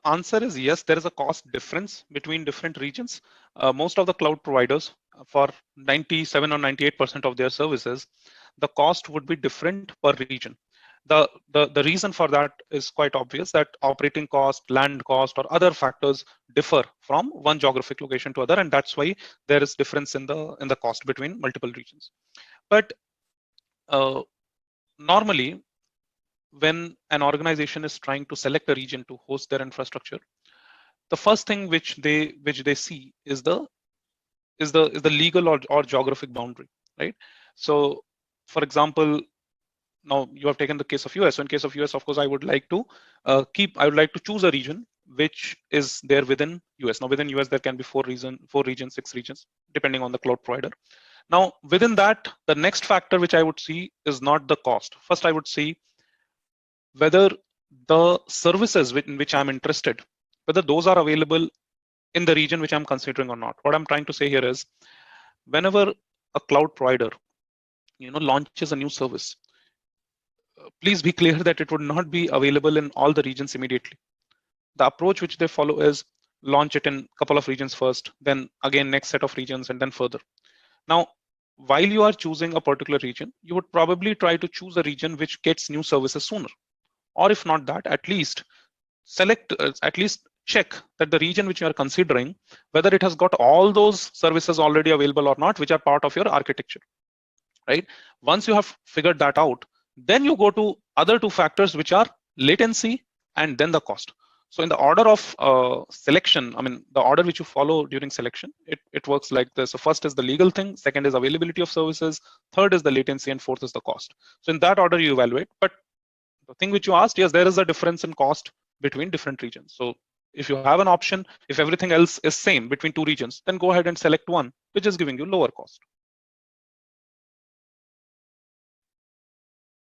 answer is yes, there is a cost difference between different regions. Most of the cloud providers, for 97 or 98% of their services, the cost would be different per region. The reason for that is quite obvious, that operating cost, land cost, or other factors differ from one geographic location to other, and that's why there is difference in the cost between multiple regions. But uh, normally, when an organization is trying to select a region to host their infrastructure, the first thing which they see is the legal or geographic boundary, right? So, for example, now you have taken the case of US. So in case of US, of course, I would like to choose a region which is there within US. Now within US, there can be four regions, 6 regions, depending on the cloud provider. Now within that, the next factor which I would see is not the cost. First, I would see whether the services in which I'm interested, whether those are available in the region which I'm considering or not. What I'm trying to say here is, whenever a cloud provider, launches a new service, please be clear that it would not be available in all the regions immediately. The approach which they follow is launch it in a couple of regions first, then again next set of regions, and then further. Now, while you are choosing a particular region, you would probably try to choose a region which gets new services sooner. Or if not that, at least check that the region which you are considering, whether it has got all those services already available or not, which are part of your architecture, right? Once you have figured that out, then you go to other two factors, which are latency and then the cost. So in the order of selection, the order which you follow during selection, it works like this. So first is the legal thing, second is availability of services, third is the latency, and fourth is the cost. So in that order you evaluate. But the thing which you asked, yes, there is a difference in cost between different regions. So if you have an option, if everything else is same between two regions, then go ahead and select one which is giving you lower cost.